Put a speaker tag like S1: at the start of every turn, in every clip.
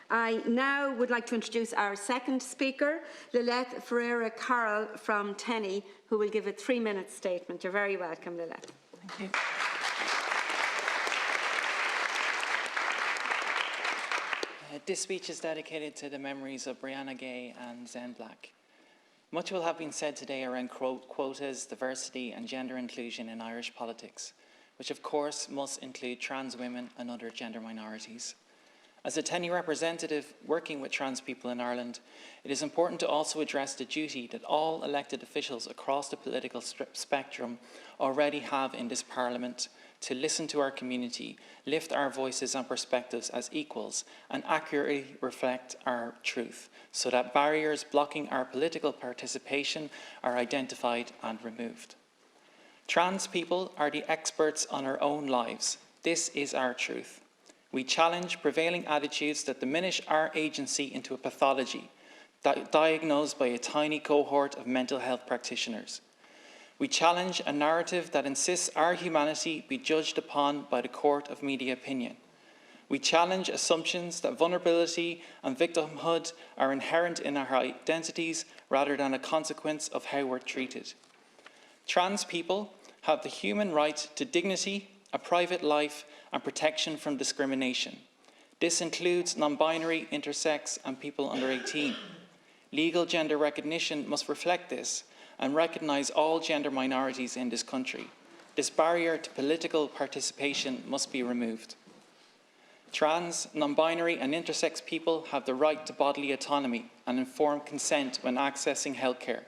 S1: I now would like to introduce our second speaker, Lilith Ferreyra-Carroll from Tenny, who will give a 3-minute statement. You're very welcome, Lilith.
S2: Thank you. This speech is dedicated to the memories of Brianna Gay and Zen Black. Much will have been said today around quotas, diversity and gender inclusion in Irish politics, which of course must include trans women and other gender minorities. As a Tenny representative working with trans people in Ireland, it is important to also address the duty that all elected officials across the political spectrum already have in this Parliament to listen to our community, lift our voices and perspectives as equals, and accurately reflect our truth, so that barriers blocking our political participation are identified and removed. Trans people are the experts on our own lives. This is our truth. We challenge prevailing attitudes that diminish our agency into a pathology diagnosed by a tiny cohort of mental health practitioners. We challenge a narrative that insists our humanity be judged upon by the court of media opinion. We challenge assumptions that vulnerability and victimhood are inherent in our identities rather than a consequence of how we're treated. Trans people have the human right to dignity, a private life, and protection from discrimination. This includes non-binary, intersex, and people under 18. Legal gender recognition must reflect this and recognise all gender minorities in this country. This barrier to political participation must be removed. Trans, non-binary and intersex people have the right to bodily autonomy and informed consent when accessing healthcare.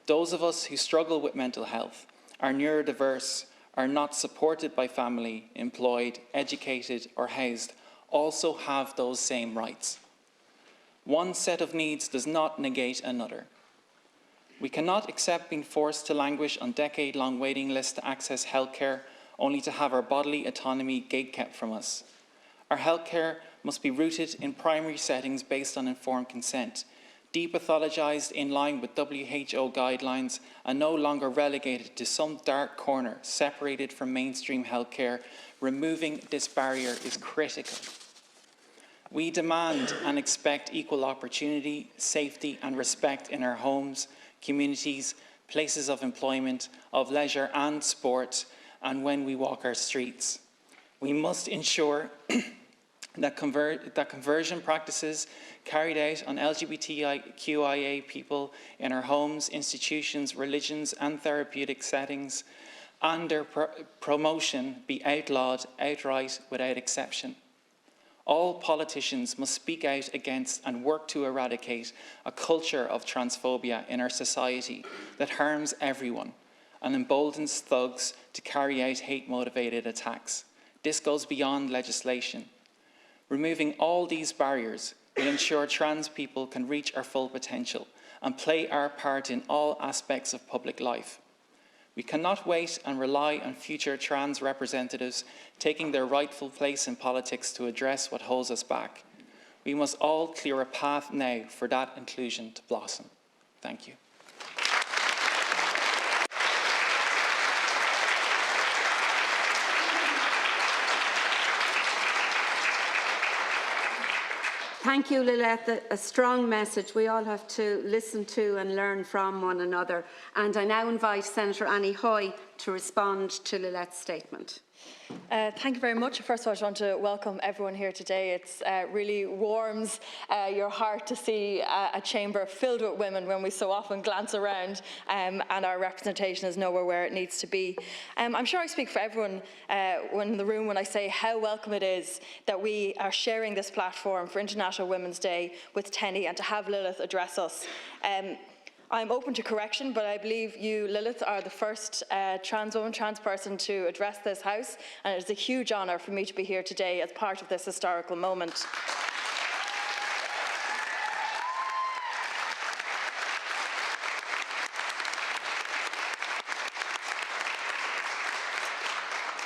S2: Those of us who struggle with mental health, are neurodiverse, are not supported by family, employed, educated or housed, also have those same rights. One set of needs does not negate another. We cannot accept being forced to languish on decade-long waiting lists to access healthcare, only to have our bodily autonomy gatekept from us. Our healthcare must be rooted in primary settings based on informed consent, depathologized in line with WHO guidelines and no longer relegated to some dark corner separated from mainstream healthcare. Removing this barrier is critical. We demand and expect equal opportunity, safety and respect in our homes, communities, places of employment, of leisure and sport, and when we walk our streets. We must ensure that conversion practices carried out on LGBTQIA people in our homes, institutions, religions and therapeutic settings and their promotion be outlawed outright without exception. All politicians must speak out against and work to eradicate a culture of transphobia in our society that harms everyone and emboldens thugs to carry out hate-motivated attacks. This goes beyond legislation. Removing all these barriers will ensure trans people can reach our full potential and play our part in all aspects of public life. We cannot wait and rely on future trans representatives taking their rightful place in politics to address what holds us back. We must all clear a path now for that inclusion to blossom. Thank you.
S1: Thank you, Lilith. A strong message. We all have to listen to and learn from one another. And I now invite Senator Annie Hoy to respond to Lilith's statement.
S3: Thank you very much. First of all, I just want to welcome everyone here today. It really warms your heart to see a chamber filled with women when we so often glance around and our representation is nowhere where it needs to be. I'm sure I speak for everyone in the room when I say how welcome it is that we are sharing this platform for International Women's Day with Tenny and to have Lilith address us. I'm open to correction, but I believe you, Lilith, are the first trans woman, trans person to address this House, and it is a huge honour for me to be here today as part of this historical moment.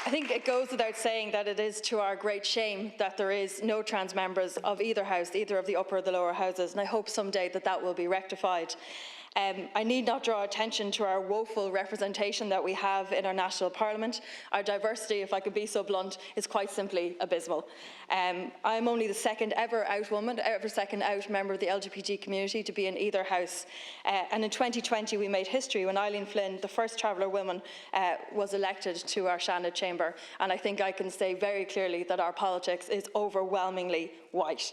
S3: I think it goes without saying that it is to our great shame that there is no trans members of either House, either of the upper or the lower houses, and I hope someday that that will be rectified. I need not draw attention to our woeful representation that we have in our national parliament. Our diversity, if I could be so blunt, is quite simply abysmal. I'm only the second ever out woman, second out member of the LGBT community to be in either house. And in 2020 we made history when Eileen Flynn, the first Traveller woman, was elected to our Shannon chamber. And I think I can say very clearly that our politics is overwhelmingly white.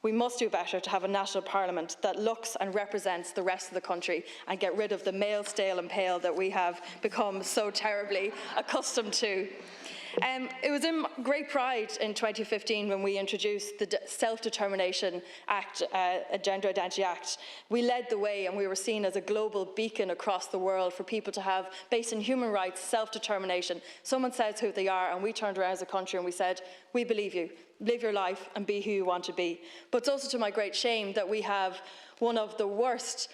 S3: We must do better to have a national parliament that looks and represents the rest of the country and get rid of the male, stale and pale that we have become so terribly accustomed to. It was in great pride in 2015 when we introduced the Self-Determination Act, Gender Identity Act. We led the way and we were seen as a global beacon across the world for people to have, based on human rights, self-determination. Someone says who they are and we turned around as a country and we said, we believe you. Live your life and be who you want to be. But it's also to my great shame that we have one of the worst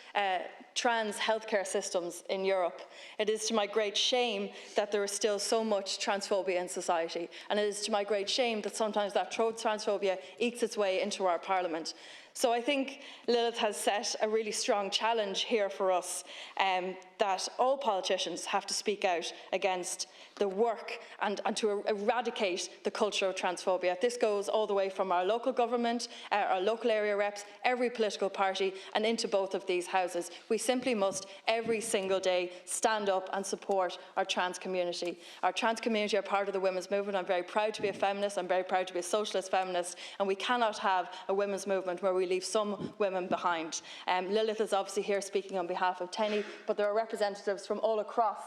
S3: trans healthcare systems in Europe. It is to my great shame that there is still so much transphobia in society. And it is to my great shame that sometimes that transphobia ekes its way into our parliament. So I think Lilith has set a really strong challenge here for us, that all politicians have to speak out against the work and to eradicate the culture of transphobia. This goes all the way from our local government, our local area reps, every political party, and into both of these houses. We simply must, every single day, stand up and support our trans community. Our trans community are part of the women's movement. I'm very proud to be a feminist. I'm very proud to be a socialist feminist. And we cannot have a women's movement where we leave some women behind. Lilith is obviously here speaking on behalf of Tenny, but there are representatives from all across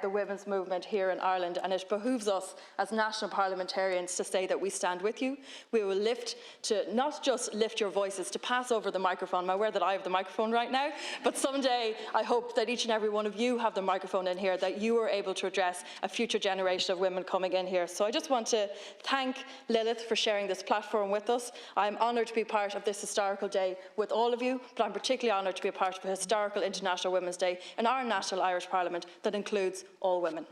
S3: the women's movement here in Ireland, and it behooves us as national parliamentarians to say that we stand with you. We will not just lift your voices, to pass over the microphone. I'm aware that I have the microphone right now, but someday I hope that each and every one of you have the microphone in here, that you are able to address a future generation of women coming in here. So I just want to thank Lilith for sharing this platform with us. I'm honoured to be part of this historical day with all of you, but I'm particularly honoured to be a part of a historical International Women's Day in our national Irish Parliament that includes all women.